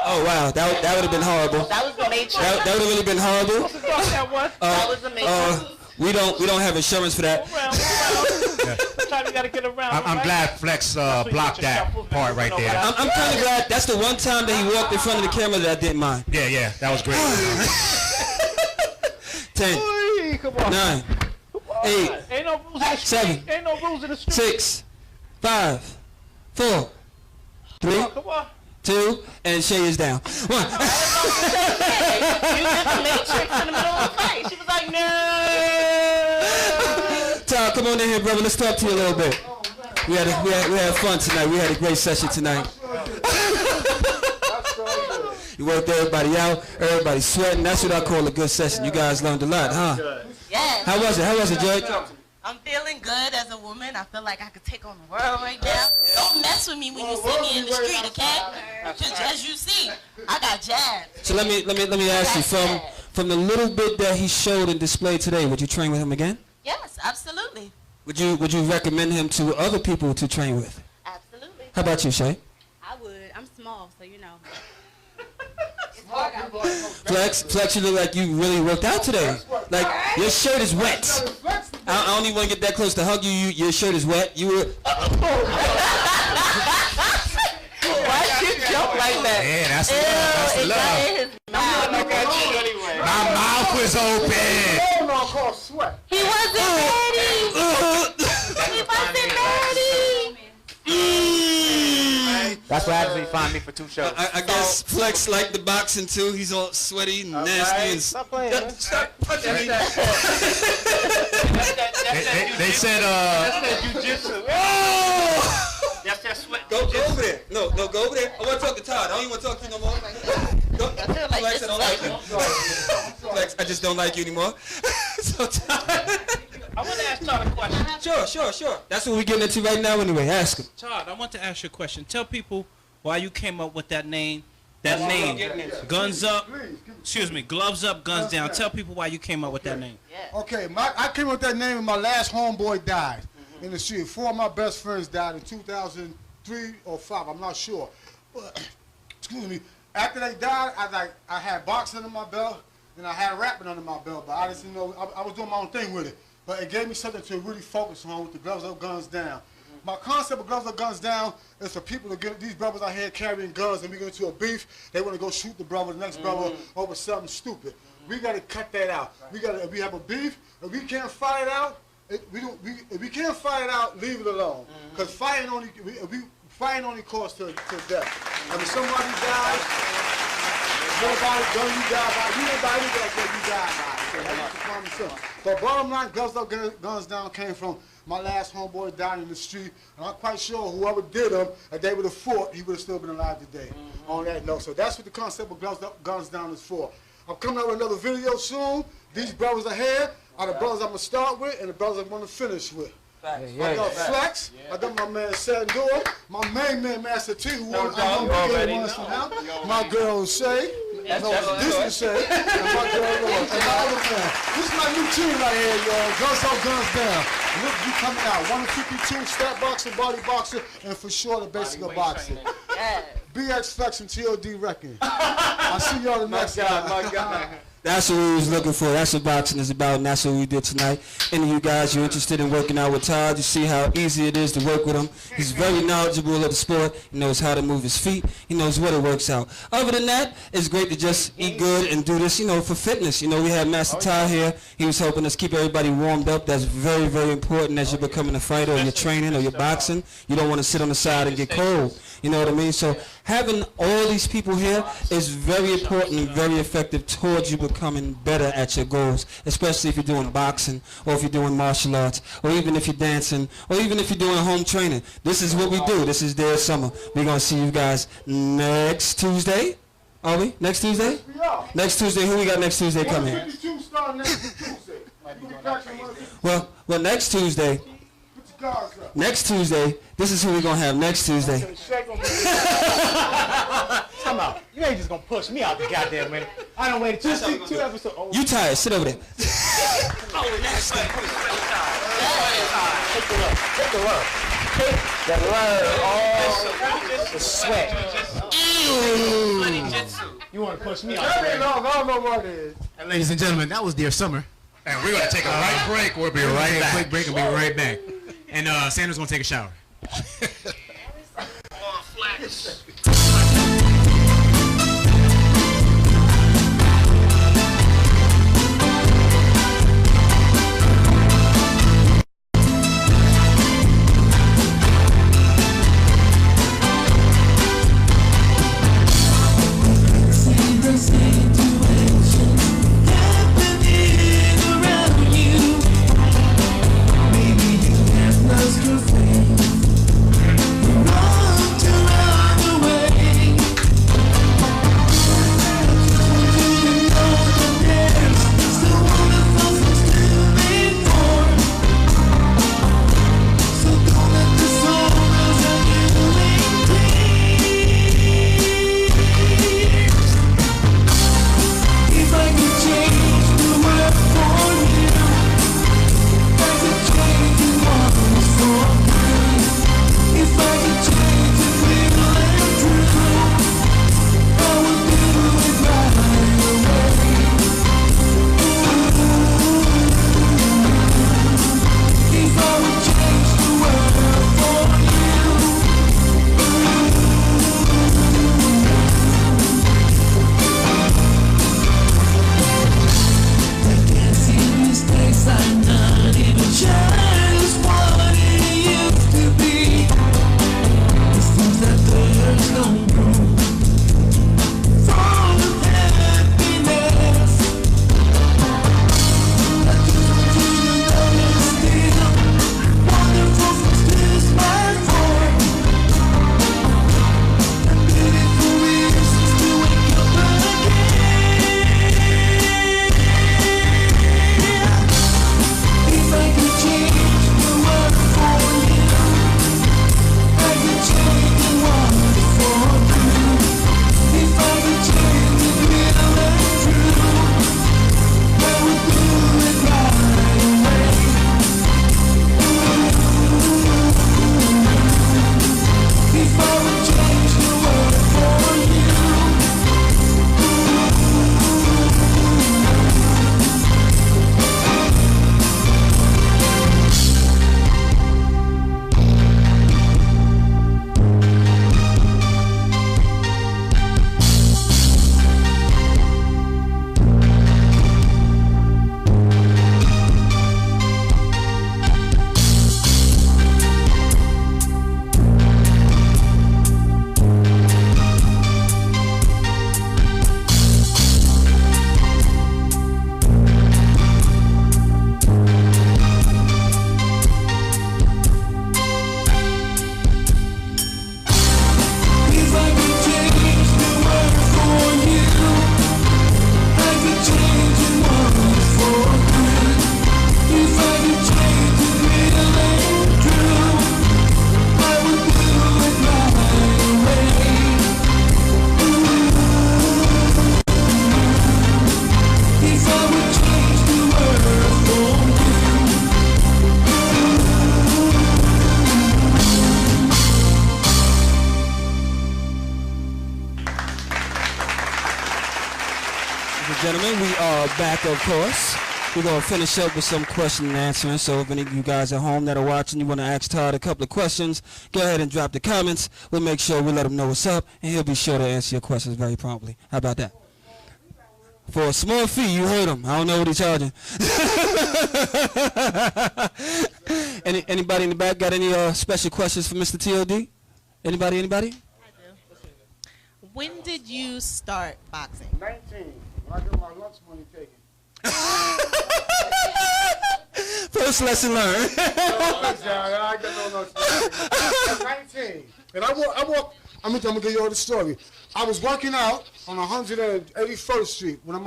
Oh, wow. That would have been horrible. That was the Matrix. That would have really been horrible. That was the Matrix. We don't have insurance for that. I'm glad Flex blocked that part right there. I'm kind of glad. That's the one time that he walked in front of the camera that I didn't mind. Yeah, that was great. 10, 9, 8, 7, 6, 5, 4, 3, 2, and Shay is down. 1. You did the Matrix in the middle of the fight. She was like, no. Tom, come on in here, brother. Let's talk to you a little bit. We had fun tonight. We had a great session tonight. You worked everybody out. Everybody sweating. That's what I call a good session. You guys learned a lot, huh? Yes. How was it, Judge? I'm feeling good as a woman. I feel like I could take on the world right now. Don't mess with me when you see me in the street, okay? Just as you see, I got jabs. So let me ask you, from the little bit that he showed and displayed today, would you train with him again? Yes, absolutely. Would you recommend him to other people to train with? Absolutely. How about you, Shay? I would. I'm small, so you know. Flex, you look like you really worked out today. Like, your shirt is wet. I don't even want to get that close to hug you. Your shirt is wet. You were... Why you joke like that? Yeah, that's the love. My mouth was open. He wasn't ready. He wasn't ready. That's what happens when you find me for 2 shows. I guess Flex liked the boxing too. He's all sweaty and nasty and... Stop playing, man. Stop punching me. They said, Go over there. No, go over there. I want to talk to Todd. I don't even want to talk to you no more. Flex, I don't like you. Flex, I just don't like you anymore. So Todd. I want to ask Todd a question. Sure. That's what we're getting into right now anyway. Ask him. Todd, I want to ask you a question. Tell people why you came up with that name. Guns up. Excuse me. Gloves up, guns down. Tell people why you came up with that name. Okay, I came up with that name when my last homeboy died in the street. 4 of my best friends died in 2003 or 5. I'm not sure. But, excuse me. After they died, I had boxing under my belt and I had rapping under my belt, but I just didn't know. I was doing my own thing with it. But it gave me something to really focus on with the gloves up, guns down. My concept of gloves up, guns down is for people to get these brothers out here carrying guns and we get into a beef. They want to go shoot the brother, the next brother over something stupid. We got to cut that out. If we have a beef, if we can't fight it out, if we can't fight it out, leave it alone. Because fighting only costs to death. I mean, somebody dies, nobody done, you die by. You ain't by anything, you die by. So that's the common sense. But bottom line, gloves up, guns down came from my last homeboy down in the street, and I'm quite sure whoever did him, if they would have fought, he would have still been alive today. On that note, so that's what the concept of gloves up, guns down is for. I'm coming out with another video soon. These brothers are here are the brothers I'm gonna start with, and the brothers I'm gonna finish with. I got Flex, I got my man Sandor, my main man Master T, who I'm gonna be one from now. My girl Shay, this is Shay, and my girl Lord, and my other man. This is my new team right here, y'all. Guns up, guns down. And look, you coming out. 152, step boxer, body boxer, and for sure the basic of boxing. BX Flex and TOD Wrecking. I'll see y'all the next time. My God. That's what we was looking for. That's what boxing is about, and that's what we did tonight. Any of you guys, you're interested in working out with Todd, you see how easy it is to work with him. He's very knowledgeable of the sport. He knows how to move his feet. He knows what it works out. Other than that, it's great to just eat good and do this, for fitness. We had Master Todd here. He was helping us keep everybody warmed up. That's very, very important as you're becoming a fighter or you're training or you're boxing. You don't want to sit on the side and get cold. You know what I mean? So having all these people here is very important and very effective towards you becoming better at your goals, especially if you're doing boxing or if you're doing martial arts or even if you're dancing or even if you're doing home training. This is what we do. This is their summer. We're going to see you guys next Tuesday. Are we? Next Tuesday? Next Tuesday. Who we got next Tuesday coming here? 52 starting next Tuesday. Well, next Tuesday. Next Tuesday, this is who we're gonna have next Tuesday. Come out. You ain't just gonna push me out the goddamn minute. I don't wait two episodes. Oh. You tired? Sit over there. Oh, that's good. Take the love. Take the love. Take the love. Oh, the sweat. You want to push me out? And ladies and gentlemen, that was Dear Summer. And we're going to take a right break. We'll be right back. Quick break and be right back. And Sandor's going to take a shower. Gentlemen, we are back, of course. We're going to finish up with some question and answering. So if any of you guys at home that are watching, you want to ask Todd a couple of questions, go ahead and drop the comments. We'll make sure we let him know what's up, and he'll be sure to answer your questions very promptly. How about that? For a small fee, you heard him. I don't know what he's charging. Anybody in the back got any special questions for Mr. TOD? Anybody? I do. When did you start boxing? 19. When I got my lunch money taken. First lesson learned. I got no lunch money. 19. And I I'm gonna give you all the story. I was working out on 181st Street. One of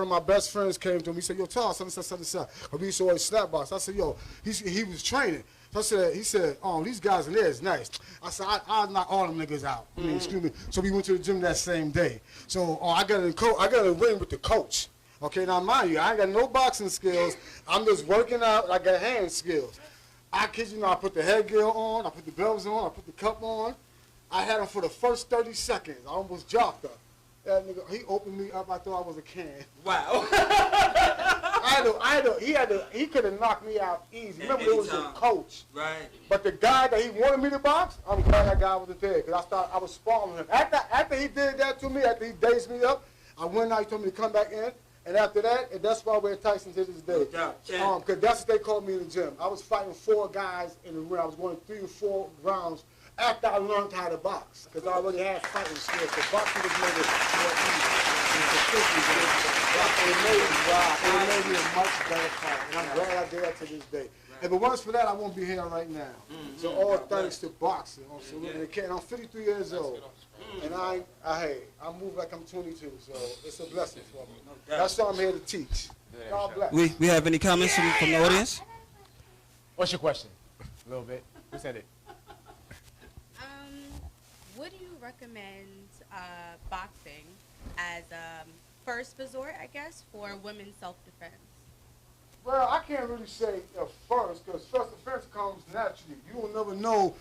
my best friends came to me. He said, "Yo, Charles, something. We used to always slap box." I said, "Yo," he was training. So he said, "Oh, these guys in there is nice." I said, "I'll knock all them niggas out." I mean, excuse me. So we went to the gym that same day. So I got a ring with the coach. Okay, now mind you, I ain't got no boxing skills. I'm just working out. I got hand skills. I kid you not, I put the headgear on, I put the gloves on, I put the cup on. I had him for the first 30 seconds. I almost jocked her. That nigga, he opened me up. I thought I was a can. Wow. He could have knocked me out easy. Remember, it was a coach. Right. But the guy that he wanted me to box, I'm glad that guy wasn't there because I was sparring him. After he did that to me, after he dazed me up, I went out. He told me to come back in. And after that, and that's why we're Tyson to this day. Because that's what they called me in the gym. I was fighting 4 guys in the ring. I was going 3 or 4 rounds after I learned how to box. Because I already had fighting skills. So boxing was made it more easy. It made me a much better fighter. And I'm glad I did that to this day. And but once for that, I won't be here right now. So all thanks to boxing. And I'm 53 years old. And I move like I'm 22, so it's a blessing for me. That's what I'm here to teach. God bless. We have any comments from the audience? What's your question? A little bit. Who said it? Would you recommend boxing as first resort, I guess, for women's self-defense? Well, I can't really say first, because first defense comes naturally. You will never know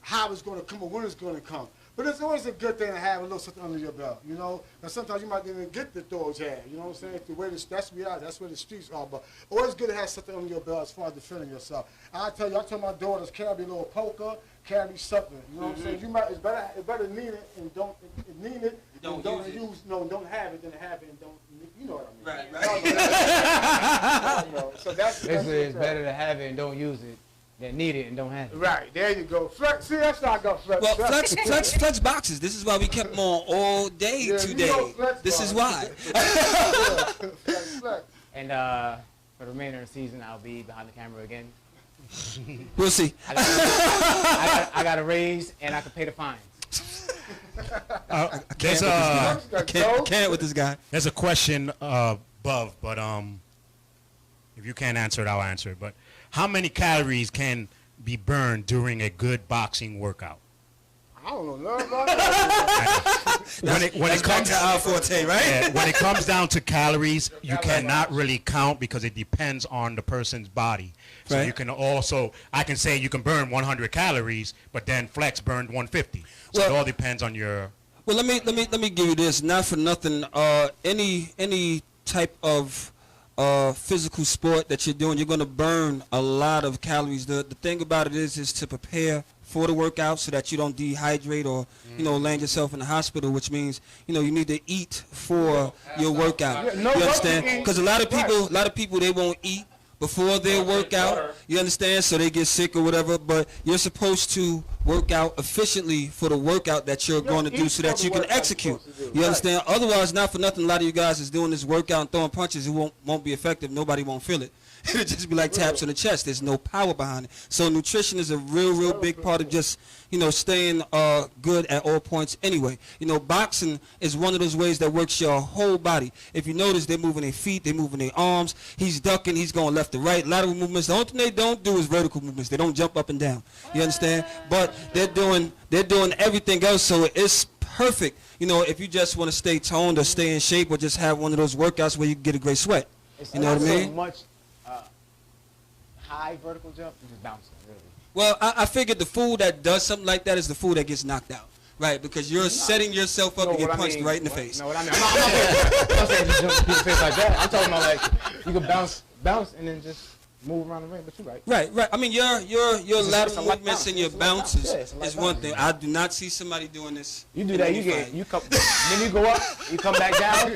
how it's going to come or when it's going to come. But it's always a good thing to have a little something under your belt, you know? And sometimes you might not even get the dogs have, you know what I'm saying? That's reality, that's where the streets are. But always good to have something under your belt as far as defending yourself. And I tell my daughters, carry a little poker, carry something, you know what I'm saying? It's better need it and don't need it. Don't have it than have it and don't, you know what I mean? Right. So basically, it's better to have it and don't use it than need it and don't have it. Right, there you go. Flex, see, that's how I got Flex. Well, Flex boxes. This is why we kept them on all day today. This is why. Flex. And for the remainder of the season, I'll be behind the camera again. We'll see. I got a raise and I can pay the fines. I can't with this guy. There's a question above, but if you can't answer it, I'll answer it. But how many calories can be burned during a good boxing workout? I don't know nothing about that. when it comes to our forte, right? Yeah, when it comes down to calories, you cannot really count because it depends on the person's body. So you can also, I can say you can burn 100 calories, but then Flex burned 150. So it all depends on your. Well, let me give you this. Not for nothing. Any type of physical sport that you're doing, you're going to burn a lot of calories. The thing about it is to prepare for the workout so that you don't dehydrate or land yourself in the hospital, which means you need to eat for your workout. You understand? Because a lot of people they won't eat before their workout. You understand? So they get sick or whatever. But you're supposed to work out efficiently for the workout that you're going to do so that you can execute. You understand? Otherwise, not for nothing, a lot of you guys is doing this workout and throwing punches. It won't be effective. Nobody won't feel it. It'll just be like taps on the chest. There's no power behind it. So nutrition is a real big part of just, staying good at all points anyway. Boxing is one of those ways that works your whole body. If you notice, they're moving their feet, they're moving their arms. He's ducking, he's going left to right. A lot of movements, the only thing they don't do is vertical movements. They don't jump up and down. You understand? But they're doing everything else, so it's perfect. If you just want to stay toned or stay in shape or just have one of those workouts where you can get a great sweat. You know what I mean? So much high vertical jump, you just bouncing, really. Well, I figured the fool that does something like that is the fool that gets knocked out, right? Because you're setting yourself up to get punched right in the face. No, what I mean, I'm not saying just jump in people's face like that. I'm talking about like you can bounce and then just move around the ring, but you're right. Right. I mean, your lateral movements and your bounces is one thing. I do not see somebody doing this. You do that, you come, then you go up, you come back down.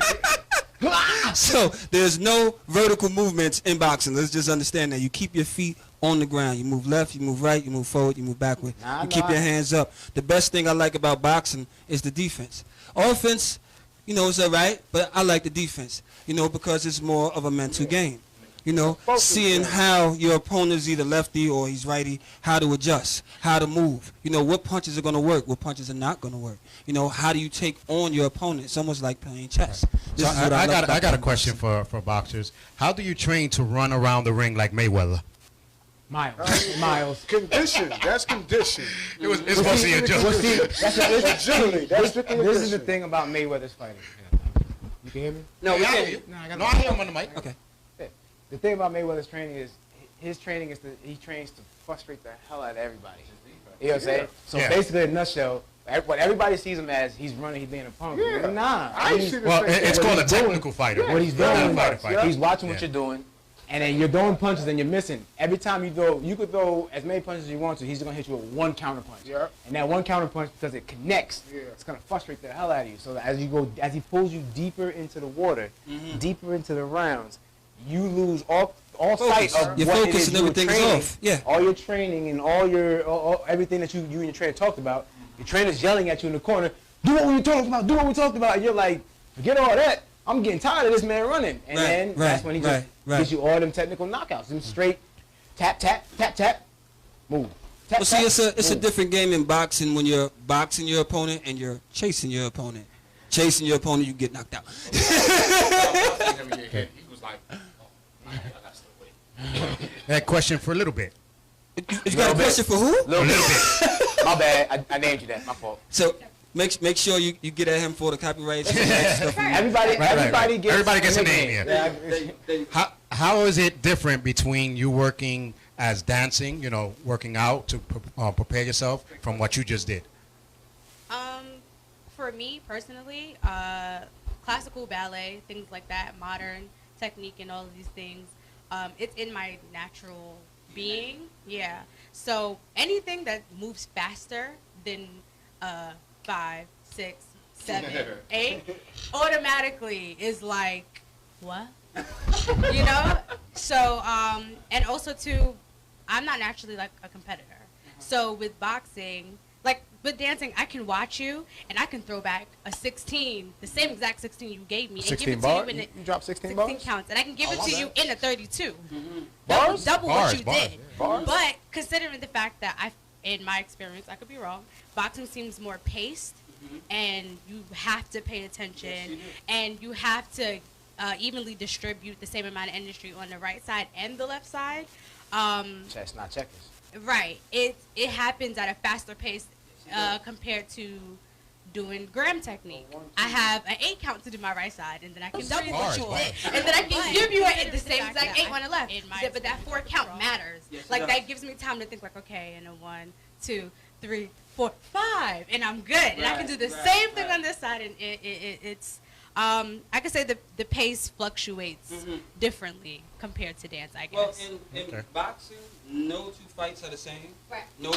So there's no vertical movements in boxing. Let's just understand that. You keep your feet on the ground. You move left, you move right, you move forward, you move backward. You keep your hands up. The best thing I like about boxing is the defense. Offense, it's all right, but I like the defense, because it's more of a mental game. You know, seeing how your opponent is either lefty or he's righty, how to adjust, how to move. You know, what punches are going to work, what punches are not going to work. You know, how do you take on your opponent? It's almost like playing chess. So I got a question for boxers. How do you train to run around the ring like Mayweather? Miles. Condition. That's condition. It's supposed to be a joke. This is the thing about Mayweather's fighting. You can hear me? No, we can't hear you. No, I hear him on the mic. Okay. The thing about Mayweather's training is his training is he trains to frustrate the hell out of everybody. You know what I'm saying? So basically, in a nutshell, what everybody sees him as, he's running, he's being a punk. Yeah. Nah. Well, it's called a technical fighter. What he's doing, fighter. he's watching what you're doing, and then you're throwing punches and you're missing. Every time you throw, you could throw as many punches as you want to, he's going to hit you with one counter punch. Yeah. And that one counter punch, because it connects, it's going to frustrate the hell out of you. So as he pulls you deeper into the water, deeper into the rounds, you lose all sight of your what focus it is and everything is off. Yeah. All your training and all everything that you and your trainer talked about. Your trainer's yelling at you in the corner, do what we talked about, do what we talked about. And you're like, forget all that. I'm getting tired of this man running. And then that's when he just gives you all them technical knockouts. Them straight tap, tap, tap, tap, move. Tap, Well, see, tap, it's a different game in boxing when you're boxing your opponent and you're chasing your opponent. Chasing your opponent, you get knocked out. He was like, I got to wait. That question for a little bit. You got a question for who? A little bit. My bad. I named you that. My fault. So make sure you get at him for the copyright. Everybody gets a name here. How is it different between you working as dancing, you know, working out to prepare yourself from what you just did? For me personally, classical ballet, things like that, modern technique, and all of these things, it's in my natural being. Yeah. So anything that moves faster than 5, 6, 7, 8 automatically is like, what? You know? So, and also too, I'm not naturally like a competitor. So with boxing, like with dancing, I can watch you and I can throw back a 16, the same exact 16 you gave me, and give it to you in you dropped 16 16 counts, and I can give it to you in a 32. Bars? Double what you did. Bars? But considering the fact that in my experience, I could be wrong, boxing seems more paced, and you have to pay attention, and you have to evenly distribute the same amount of energy on the right side and the left side. Chess, not checkers. Right. It happens at a faster pace compared to doing Graham technique. I have an 8 count to do my right side, and then I can double what you did, and then I can give you the same exact 8 on the left. But that 4 count matters. Like that gives me time to think like, okay, and a 1, 2, 3, 4, 5, and I'm good. And I can do the same thing on this side, and it's I could say the pace fluctuates differently compared to dance, I guess. Well, in boxing, no 2 fights are the same. Right. No,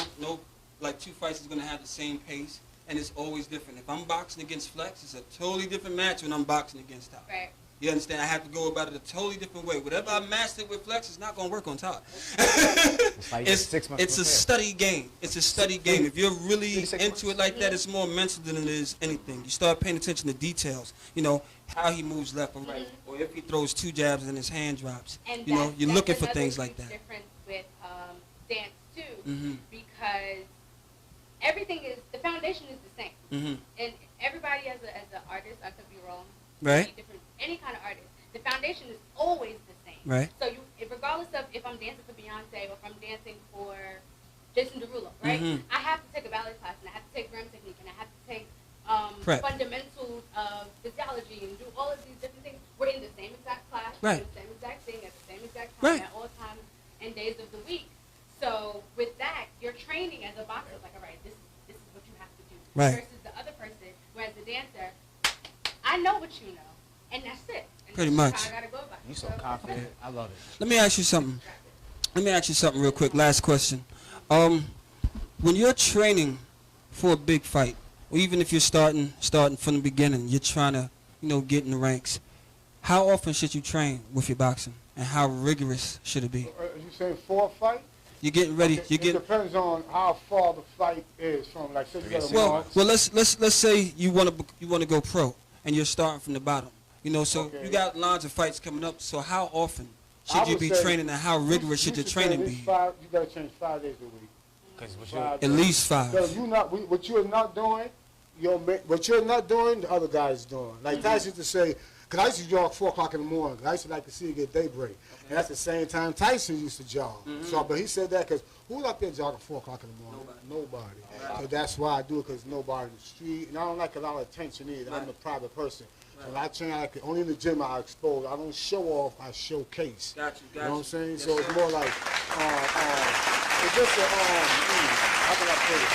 like 2 fights is going to have the same pace, and it's always different. If I'm boxing against Flex, it's a totally different match when I'm boxing against Top. Right. You understand? I have to go about it a totally different way. Whatever I mastered with Flex is not going to work on Top. It's a study game. It's a study game. If you're really into it like that, it's more mental than it is anything. You start paying attention to details. You know, how he moves left or right, or if he throws 2 jabs and his hand drops. And you know, you're looking for another things like that. Different with dance too, because everything is, the foundation is the same, and everybody as an artist, I could be wrong. Right. Any kind of artist, the foundation is always the same. Right. So regardless of if I'm dancing for Beyonce or if I'm dancing for Jason Derulo, right? I have to take a ballet class, and I have to take Graham technique, and I have to take fundamentals of physiology and do all of these different things. We're in the same exact class, doing the same exact thing at the same exact time at all times and days of the week. So with that, you're training as a boxer, like, all right, this is what you have to do. Right. Versus the other person, whereas the dancer, I know what you know. And that's it. And Pretty that's much. how I gotta go about it. You so confident. I love it. Let me ask you something. Real quick. Last question. When you're training for a big fight, or even if you're starting from the beginning, you're trying to, get in the ranks. How often should you train with your boxing, and how rigorous should it be? You saying for a fight? You're getting ready. It depends on how far the fight is from. Like, say you got a well, let's say you want to go pro, and you're starting from the bottom. So you got lines of fights coming up. So how often should you be training, and how rigorous should your training be? You gotta train 5 days a week. At least 5. So what you're not doing, the other guys doing. Like Tyson used to say, because I used to jog 4 o'clock in the morning. I used to like to see it get daybreak. And that's the same time Tyson used to jog. So, but he said that because who's out there jogging 4 o'clock in the morning? Nobody. So that's why I do it, because nobody in the street. And I don't like a lot of attention either. I'm a private person. So when I train, only in the gym I expose. I don't show off, I showcase. Got you. You know what I'm saying? So it's more like, it's just how can I put it?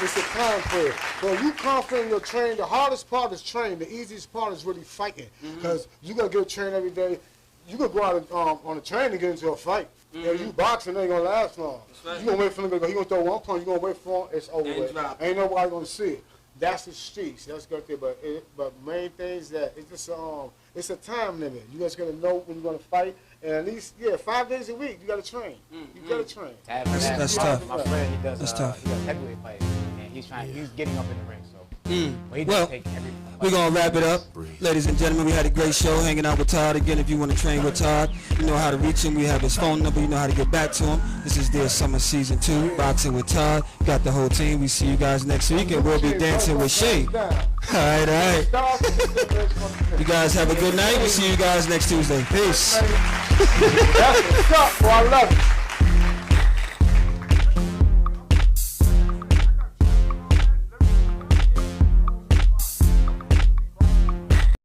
It's a time prayer. So you confident in your training. The hardest part is training. The easiest part is really fighting. Because you got to get trained every day. You could go out on a train and get into a fight. If you boxing, it ain't going to last long. Right. You're going to wait for him to go. He's going to throw one punch. You're going to wait for him. It's over with. Ain't nobody going to see it. That's the streets. That's good there. But main thing is that it's just it's a time limit. You just got to know when you're going to fight. And at least, 5 days a week, you got to train. You got to train. That's tough. My friend, he does tough. He does heavyweight fighting, and he's getting up in the ring. So well, we're going to wrap it up. Ladies and gentlemen, we had a great show hanging out with Todd. Again, if you want to train with Todd, you know how to reach him. We have his phone number. You know how to get back to him. This is their summer season 2, Boxing with Todd. Got the whole team. We see you guys next week, and we'll be dancing with Shay. All right. You guys have a good night. We'll see you guys next Tuesday. Peace. That's what's up, boy. I love it.